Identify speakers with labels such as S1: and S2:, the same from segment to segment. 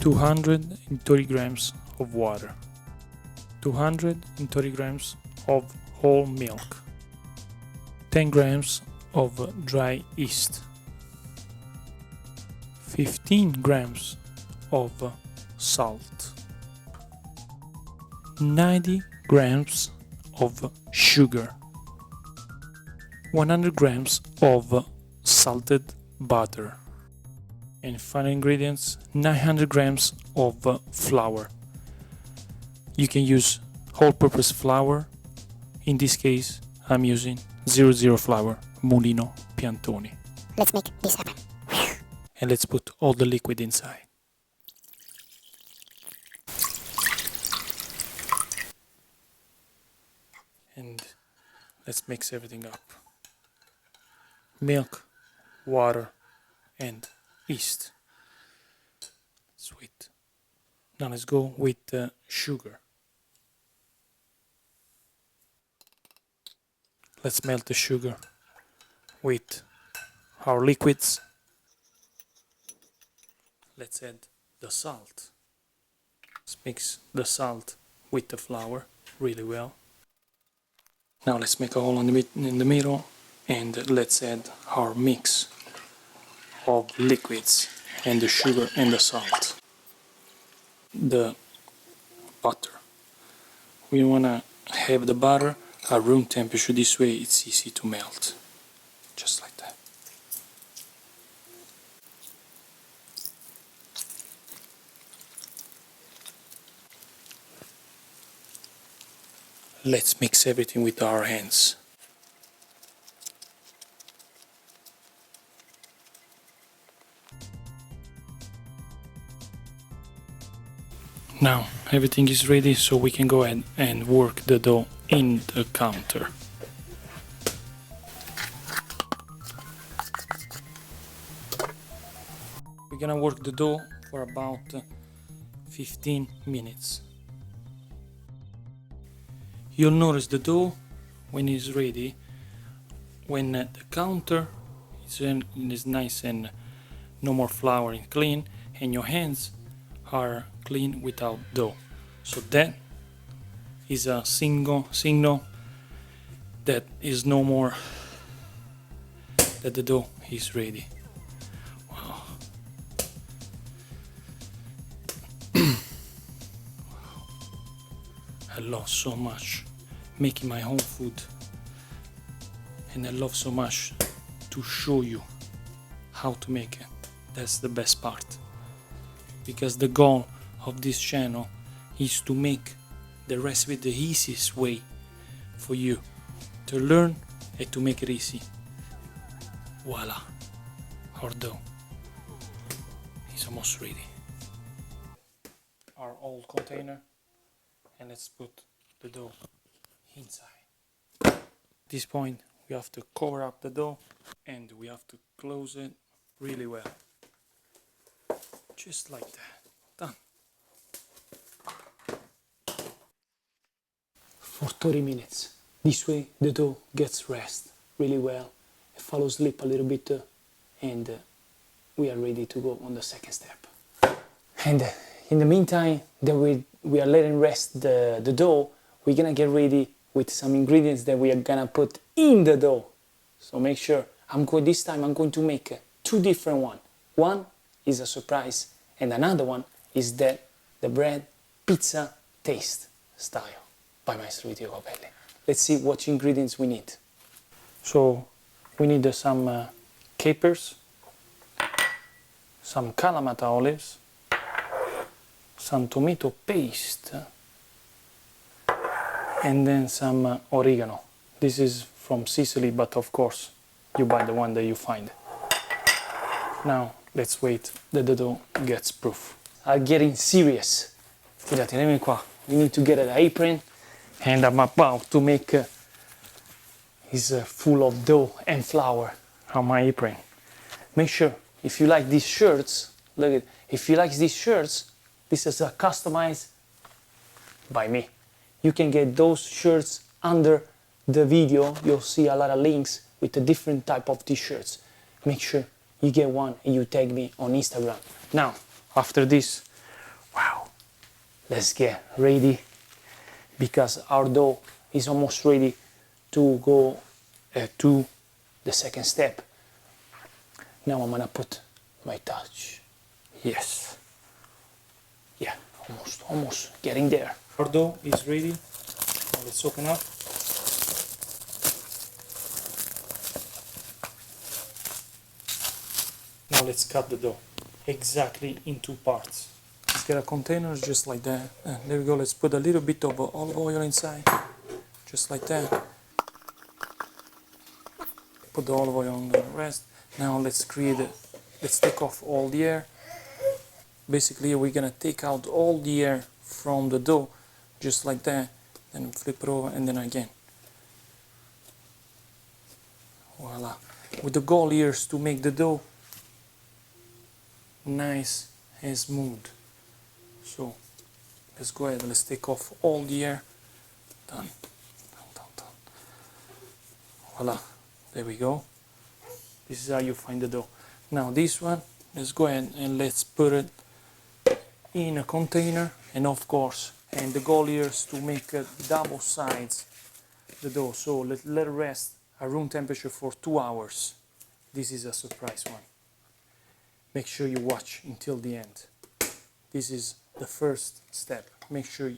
S1: 230 grams of water, 230 grams of whole milk, 10 grams of dry yeast, 15 grams of salt, 90 grams of sugar, 100 grams of salted butter, and final ingredients 900 grams of flour. You can use all-purpose flour. In this case I'm using 00 flour, Mulino Piantoni.
S2: Let's make this happen.
S1: And let's put all the liquid inside. And let's mix everything up. Milk, water, and yeast. Sweet. Now let's go with sugar. Let's melt the sugar with our liquids. Let's add the salt. Let's mix the salt with the flour really well. Now let's make a hole in the middle and let's add our mix of liquids and the sugar and the salt. The butter. We want to have the butter at room temperature, this way it's easy to melt. Just like that. Let's mix everything with our hands. Now everything is ready, so we can go ahead and work the dough in the counter. We're gonna work the dough for about 15 minutes. You'll notice the dough when it's ready, when the counter is nice and no more flour and clean, and your hands are clean without dough. So that is a signal that is no more that the dough is ready. Wow. I love so much making my own food, and I love so much to show you how to make it. That's the best part, because the goal of this channel is to make the recipe the easiest way for you to learn and to make it easy. Voila, our dough is almost ready. Our old container, and let's put the dough inside. At this point we have to cover up the dough and we have to close it really well. Just like that. Done. For 30 minutes. This way the dough gets rest really well. It follows sleep a little bit and we are ready to go on the second step. And in the meantime that we are letting rest the dough, we're gonna get ready with some ingredients that we are gonna put in the dough. So make sure, this time I'm going to make two different ones. One is a surprise and another one is the bread pizza taste style by Maestro Vittorio Capelli. Let's see what ingredients we need. So we need some capers, some Kalamata olives, some tomato paste, and then some oregano. This is from Sicily, but of course you buy the one that you find. Now let's wait that the dough gets proof. I'm getting serious. Tiratemi qua. We need to get an apron, and I'm about to make is full of dough and flour on my apron. Make sure, if you like these shirts, look at, if you like these shirts, this is customized by me. You can get those shirts under the video. You'll see a lot of links with a different type of t-shirts. Make sure you get one and you tag me on Instagram. Now, after this, let's get ready because our dough is almost ready to go to the second step. Now I'm gonna put my touch. Yes. Yeah, almost getting there. Our dough is ready. Now let's open up. Now let's cut the dough exactly in 2 parts. Let's get a container just like that. There we go. Let's put a little bit of olive oil inside, just like that. Put the olive oil on the rest. Now let's take off all the air. Basically, we're gonna take out all the air from the dough, just like that. Then flip it over and then again. Voila. With the goal here is to make the dough nice and smooth. So let's go ahead, let's take off all the air. Done. Voila, there we go. This is how you find the dough. Now this one, let's go ahead and let's put it in a container, and of course, and the goal here is to make double sides the dough. So let it rest at room temperature for 2 hours. This is a surprise one. Make sure you watch until the end. This is the first step. Make sure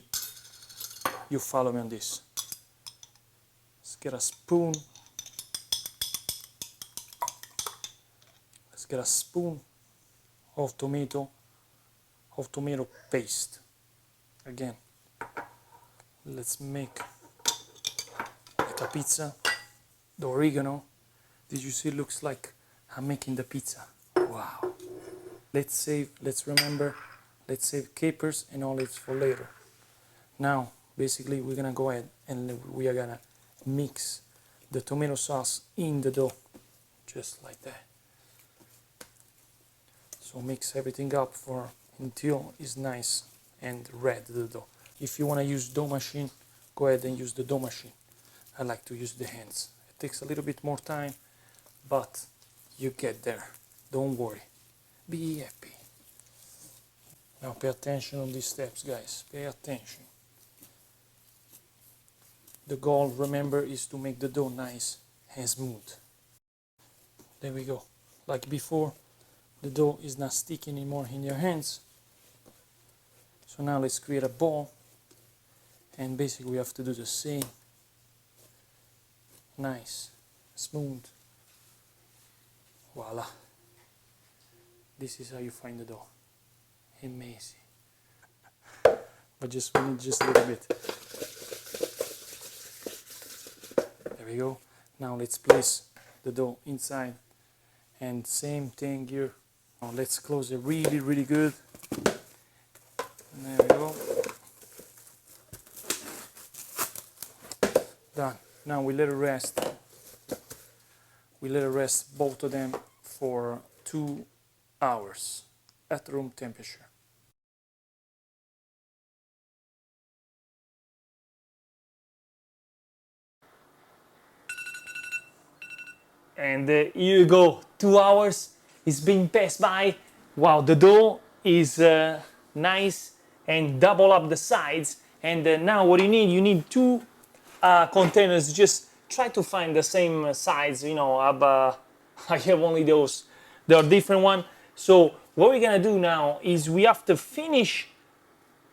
S1: you follow me on this. Let's get a spoon. Let's get a spoon of tomato paste. Again, let's make like a pizza. The oregano, did you see? Looks like I'm making the pizza. Wow. Let's remember, let's save capers and olives for later. Now, basically, we're gonna go ahead and we are gonna mix the tomato sauce in the dough, just like that. So mix everything up until it's nice and red, the dough. If you wanna use dough machine, go ahead and use the dough machine. I like to use the hands. It takes a little bit more time, but you get there. Don't worry. Be happy. Now pay attention on these steps, guys. Pay attention. The goal, remember, is to make the dough nice and smooth. There we go. Like before, the dough is not sticking anymore in your hands. So now let's create a ball. And basically we have to do the same. Nice, smooth. Voila. This is how you find the dough. Amazing. But we need just a little bit. There we go. Now let's place the dough inside. And same thing here. Now let's close it really, really good. There we go. Done. Now we let it rest. We let it rest, both of them, for 2 hours at room temperature. And here you go, 2 hours is being passed by. Wow, the dough is nice and double up the sides. And now what you need 2 containers. Just try to find the same size, you know. I have only those. There are different ones. So what we're gonna do now is we have to finish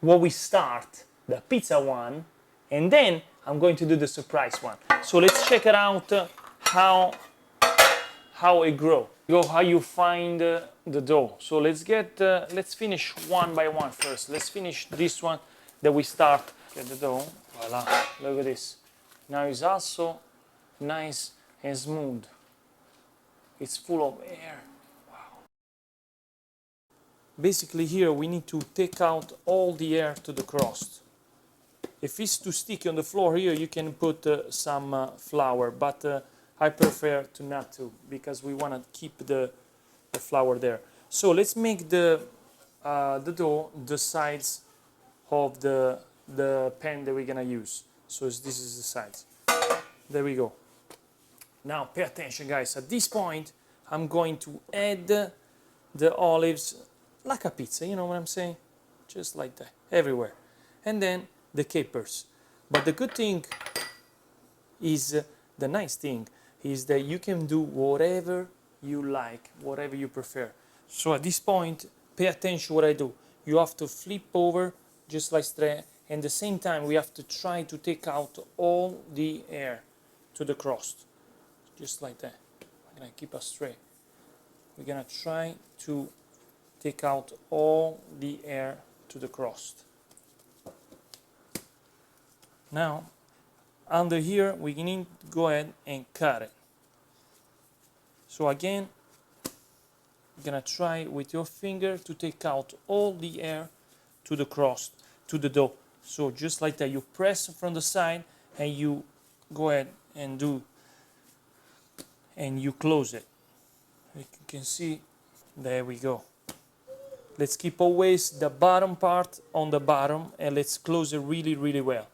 S1: what we start, the pizza one, and then I'm going to do the surprise one. So let's check it out, how it grows. How you find the dough. So let's finish one by one first. Let's finish this one that we start. Get the dough. Voila. Look at this. Now it's also nice and smooth. It's full of air. Wow. Basically here we need to take out all the air to the crust. If it's too sticky on the floor here, you can put some flour, but I prefer to not to, because we want to keep the flour there. So let's make the dough the size of the pan that we're gonna use. So this is the size. There we go. Now pay attention, guys. At this point, I'm going to add the olives like a pizza. You know what I'm saying? Just like that, everywhere.
S2: and then the capers. But the good thing is, the nice thing is that you can do whatever you like, whatever you prefer. So at this point, pay attention what I do. You have to flip over just like straight, and at the same time we have to try to take out all the air to the crust, just like that. I'm gonna keep us straight. We're gonna try to take out all the air to the crust. Now, under here, we need to go ahead and cut it. So again, you're gonna try with your finger to take out all the air to the crust, to the dough. So just like that, you press from the side and you go ahead and do, and you close it. You can see, there we go. Let's keep always the bottom part on the bottom, and let's close it really, really well.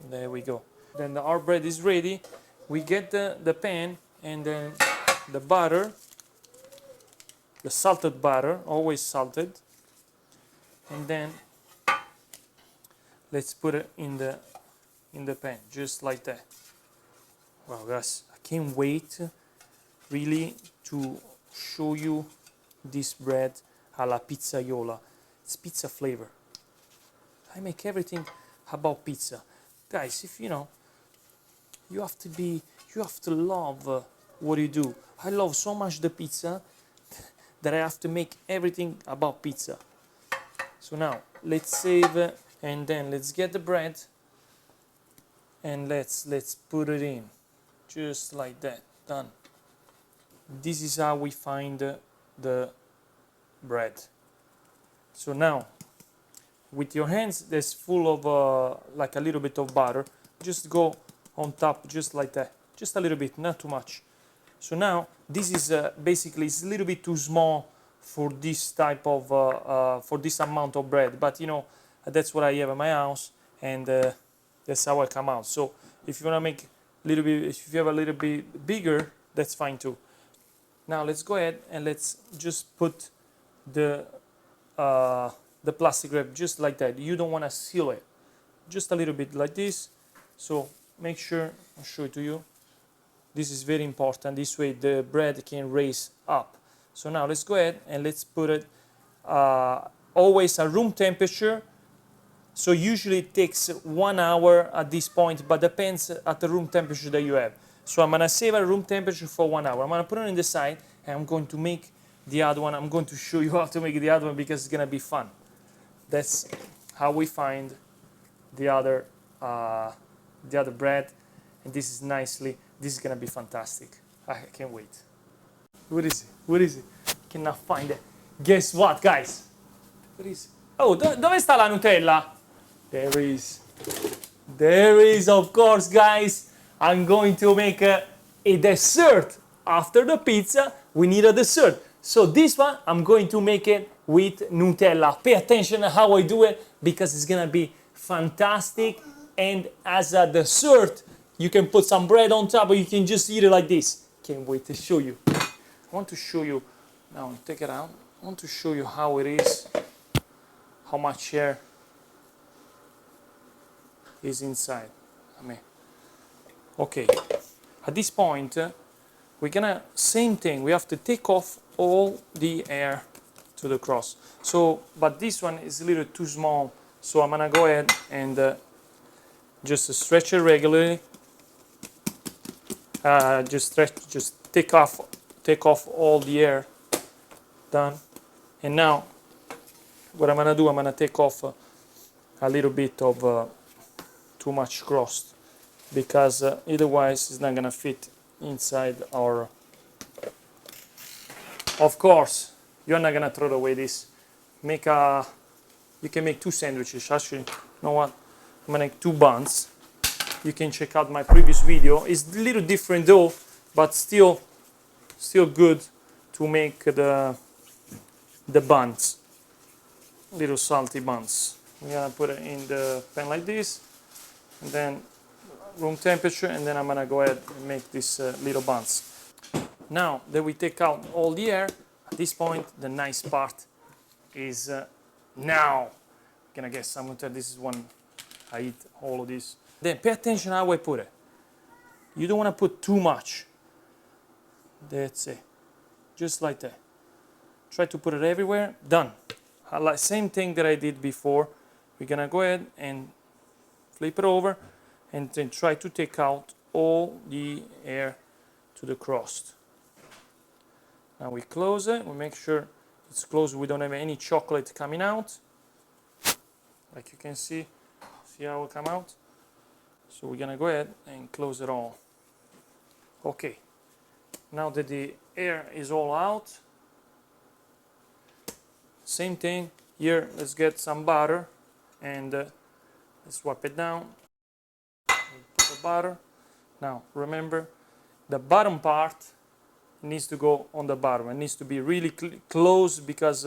S2: There we go. Then our bread is ready. We get the pan and then the butter, the salted butter, always salted. And then let's put it in the pan, just like that. Wow, guys, I can't wait really to show you this bread alla pizzaiola. It's pizza flavor. I make everything about pizza. Guys, if you know, you have to love what you do. I love so much the pizza that I have to make everything about pizza. So now let's save and then let's get the bread and let's put it in, just like that. Done. This is how we find the bread. So now, with your hands that's full of like a little bit of butter, just go on top just like that, just a little bit, not too much. So now this is basically, it's a little bit too small for this type of for this amount of bread, but you know, that's what I have in my house, and that's how I come out. So if you want to make a little bit, if you have a little bit bigger, that's fine too. Now let's go ahead and let's just put the plastic wrap just like that. You don't want to seal it, just a little bit like this. So make sure, I'll show it to you. This is very important. This way the bread can raise up. So now let's go ahead and let's put it always at room temperature. So usually it takes 1 hour at this point, but depends at the room temperature that you have. So I'm gonna save at room temperature for 1 hour. I'm gonna put it on the side and I'm going to make the other one. I'm going to show you how to make the other one because it's gonna be fun. That's how we find the other bread, and this is nicely. This is gonna be fantastic. I can't wait. What is it? What is it? Cannot find it. Guess what, guys? What is it? Oh, dove sta la Nutella? There is. There is, of course, guys. I'm going to make a dessert. After the pizza, we need a dessert. So this one, I'm going to make it with Nutella. Pay attention to how I do it because it's gonna be fantastic. And as a dessert, you can put some bread on top, or you can just eat it like this. Can't wait to show you. I want to show you. Now take it out. I want to show you how it is. How much air is inside. Okay. At this point, we're gonna same thing. We have to take off all the air to the crust. So, but this one is a little too small. So I'm gonna go ahead and just stretch it regularly. Just take off all the air. Done. And now, what I'm gonna do, I'm gonna take off a little bit of too much crust, because otherwise it's not gonna fit inside our. Of course, you're not gonna throw away this. You can make 2 sandwiches. Actually, you know what? I'm gonna make 2 buns. You can check out my previous video. It's a little different though, but still good to make the buns, little salty buns. I'm gonna put it in the pan like this, and then room temperature, and then I'm gonna go ahead and make these little buns. Now that we take out all the air, at this point the nice part is now. gonna get some Nutella. This is one I eat all of this. Then pay attention how I put it. You don't want to put too much. That's it. Just like that. Try to put it everywhere. Done. Same thing that I did before. We're gonna go ahead and flip it over and then try to take out all the air to the crust. Now we close it. We make sure it's closed. We don't have any chocolate coming out. Like you can see how it come out. So we're gonna go ahead and close it all. Okay. Now that the air is all out, same thing here. Let's get some butter and let's wipe it down. Put the butter. Now remember, the bottom part needs to go on the bottom. It needs to be really close because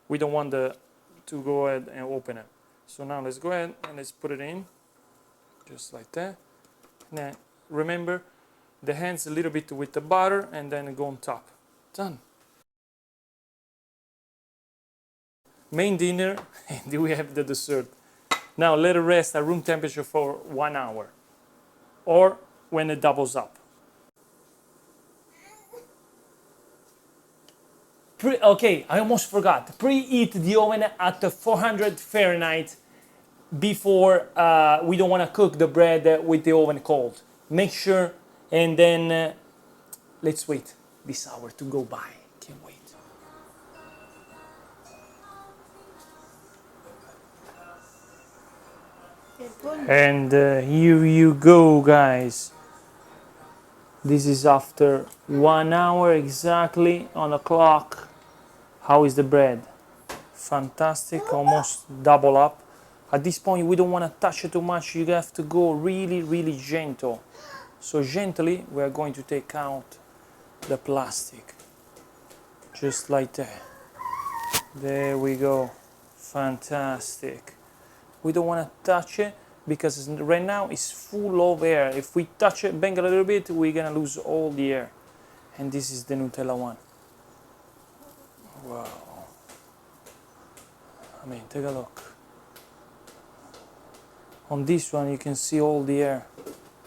S2: we don't want to go ahead and open it. So now let's go ahead and let's put it in, just like that. Now remember, the hands a little bit with the butter and then go on top. Done. Main dinner, and we have the dessert. Now let it rest at room temperature for 1 hour, or when it doubles up. Okay, I almost forgot. Preheat the oven at 400 Fahrenheit before we don't want to cook the bread with the oven cold. Make sure, and then let's wait this hour to go by. Can't wait. And here you go, guys. This is after 1 hour exactly on the clock. How is the bread? Fantastic, almost double up. At this point, we don't want to touch it too much. You have to go really, really gentle. So gently, we are going to take out the plastic. Just like that. There we go. Fantastic. We don't want to touch it because right now it's full of air. If we touch it, bang a little bit, we're gonna lose all the air. And this is the Nutella one. Wow. I mean, take a look. On this one, you can see all the air.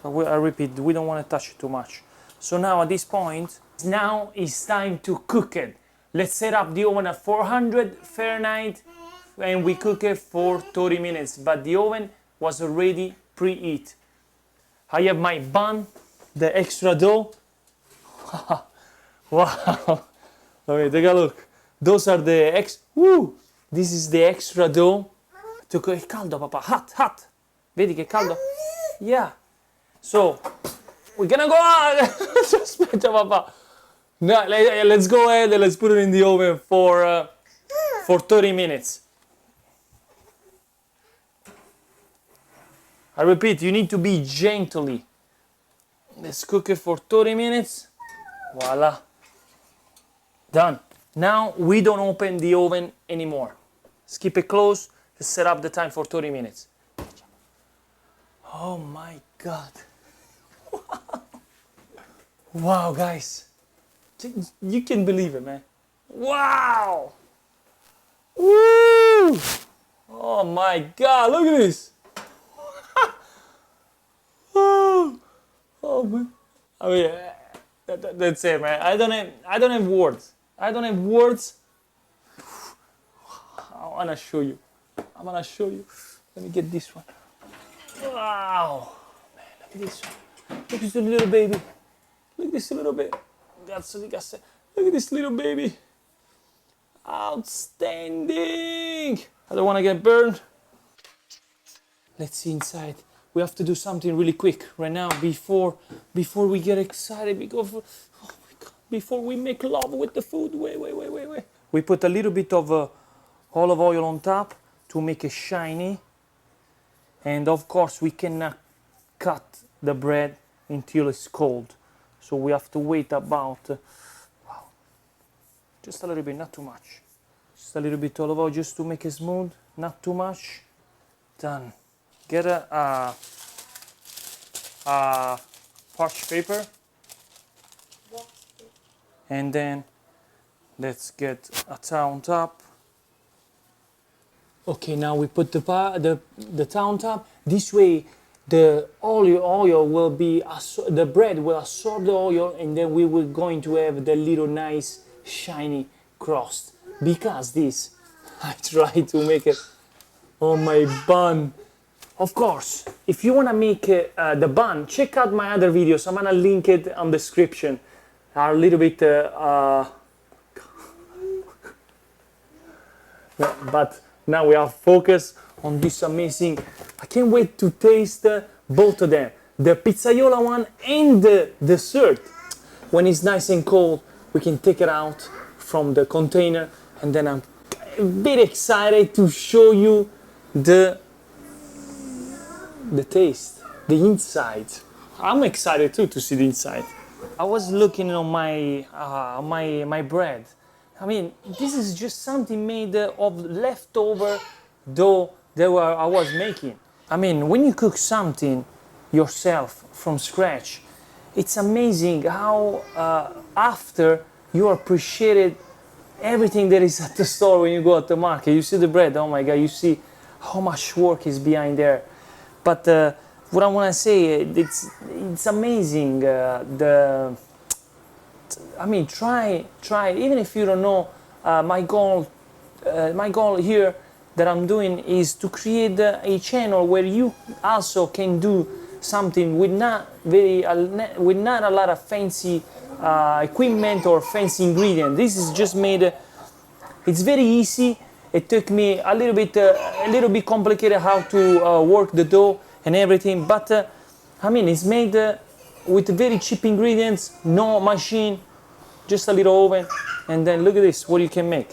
S2: But I repeat, we don't want to touch it too much. So now at this point, now it's time to cook it. Let's set up the oven at 400 Fahrenheit and we cook it for 30 minutes. But the oven was already preheat. I have my bun, the extra dough. Wow. Okay, take a look. Those are the Woo! This is the extra dough. È caldo, papà. Hot, hot. Vedi che è caldo? Yeah. So, we're gonna go out. Aspetta, papà. No, let's go ahead and let's put it in the oven for 30 minutes. I repeat, you need to be gently. Let's cook it for 30 minutes. Voila. Done. Now we don't open the oven anymore. Let's keep it closed. Let's set up the time for 30 minutes. Oh my God. Wow, guys. You can believe it, man. Wow. Woo. Oh my God, look at this. Oh man. I mean, that's it, man. I don't have words. I don't have words. I wanna show you. I'm gonna show you. Let me get this one. Wow. Man, look at this one. Look at this little baby. Look at this little baby. Look at this little baby. Outstanding. I don't want to get burned. Let's see inside. We have to do something really quick right now before we get excited, because oh my God, before we make love with the food. Wait. We put a little bit of olive oil on top to make it shiny. And of course we cannot cut the bread until it's cold. So we have to wait about, just a little bit, not too much. Just a little bit of olive oil just to make it smooth, not too much. Done. Get a parchment paper. And then let's get a towel on top.
S1: Okay, now we put the towel on top. This way, the oil will be the bread will absorb the oil, and then we will going to have the little nice shiny crust. Because this, I try to make it on my bun. Of course, if you wanna make the bun, check out my other videos. I'm gonna link it on the description. Are a little bit, but now we are focused on this amazing. I can't wait to taste both of them, the pizzaiola one and the dessert. When it's nice and cold, we can take it out from the container, and then I'm very excited to show you the taste, the inside. I'm excited too to see the inside. I was looking on my bread. I mean, this is just something made of leftover dough that I was making. I mean, when you cook something yourself from scratch, it's amazing how after you appreciated everything that is at the store when you go at the market. You see the bread, oh my God, you see how much work is behind there. But what I want to say, it's amazing. I mean, try, even if you don't know. My goal here that I'm doing is to create a channel where you also can do something with not a lot of fancy equipment or fancy ingredients. This is just made. It's very easy. It took me a little bit complicated how to work the dough and everything, but I mean, it's made with very cheap ingredients, no machine, just a little oven, and then look at this, what you can make.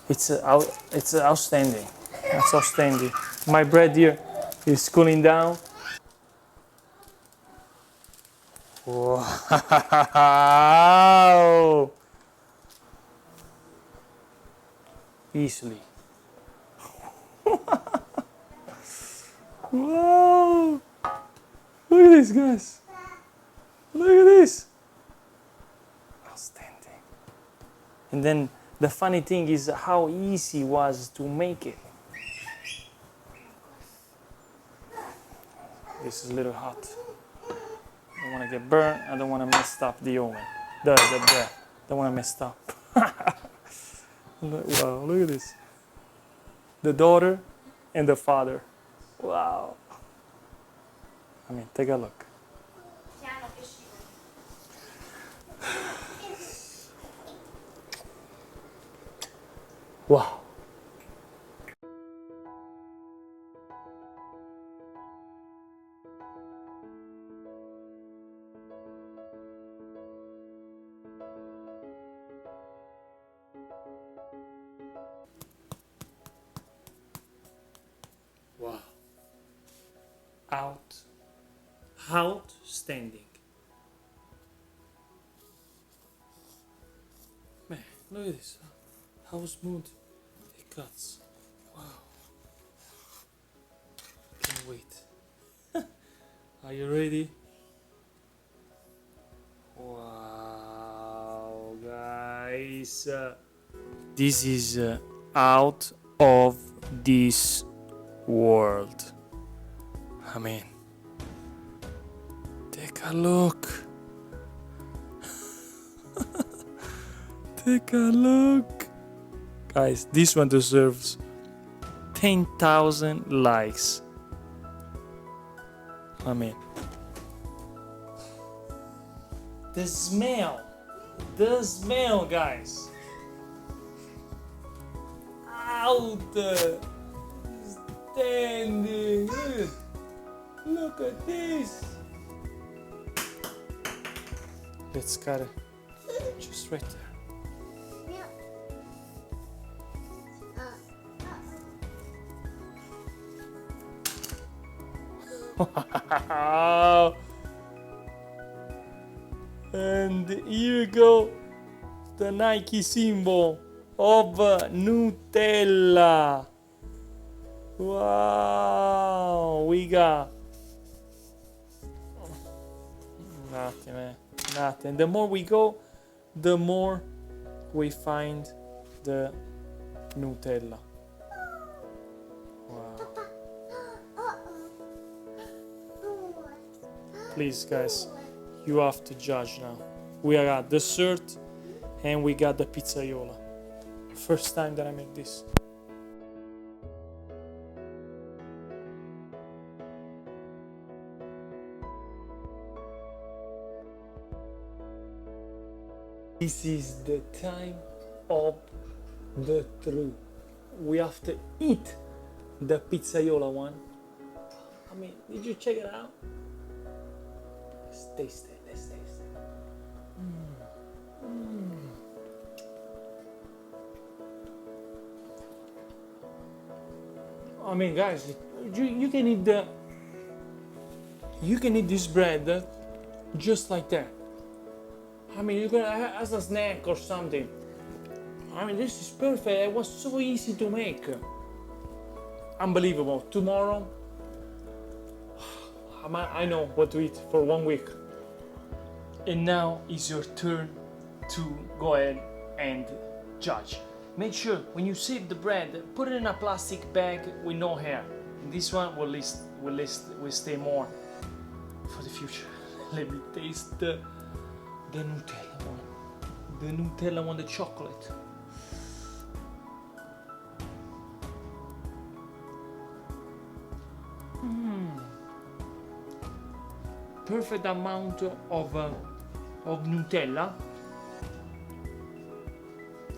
S1: It's outstanding. That's outstanding. My bread here is cooling down. Wow! Easily. Wow! Look at this, guys. Look at this. Outstanding. And then the funny thing is how easy it was to make it. This is a little hot. I don't want to get burnt. I don't want to mess up the oven. The bread. Don't want to mess up. Wow, look at this. The daughter and the father. Wow. I mean, take a look. Wow. Wow. Outstanding. Man, look at this. How smooth it cuts. Wow. Can't wait. Are you ready? Wow, guys. This is out of this world. I mean, take a look. Take a look. Guys, this one deserves 10,000 likes. I mean, the smell, guys. Outstanding. Look at this. Let's cut it just right there. Wow. And here you go, the Nike symbol of Nutella. Wow, we got nothing, man. Nothing. The more we go, the more we find the Nutella.
S2: Please, guys, you have to judge now. We are at dessert and we got the pizzaiola. First time that I make this.
S1: This is the time of the truth. We have to eat the pizzaiola one. I mean, did you check it out? Let's taste it, let's taste it. I mean, guys, you can eat this bread just like that. I mean, you can as a snack or something. I mean, this is perfect. It was so easy to make. Unbelievable. Tomorrow, I know what to eat for 1 week.
S2: And now is your turn to go ahead and judge. Make sure when you save the bread, put it in a plastic bag with no hair. This one will stay more for the future. Let me taste the Nutella one. The Nutella one, the chocolate. Perfect amount of Nutella.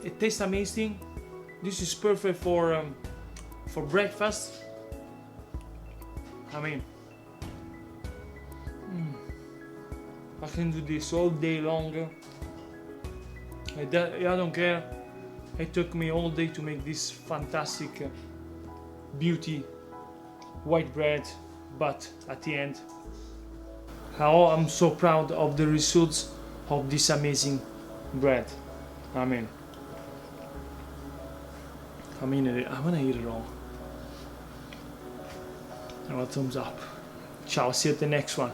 S2: It tastes amazing. This is perfect for breakfast. I mean, I can do this all day long. I don't care. It took me all day to make this fantastic beauty white bread, but at the end, I'm so proud of the results of this amazing bread. I mean, I'm gonna eat it all. And a thumbs up. Ciao, see you at the next one.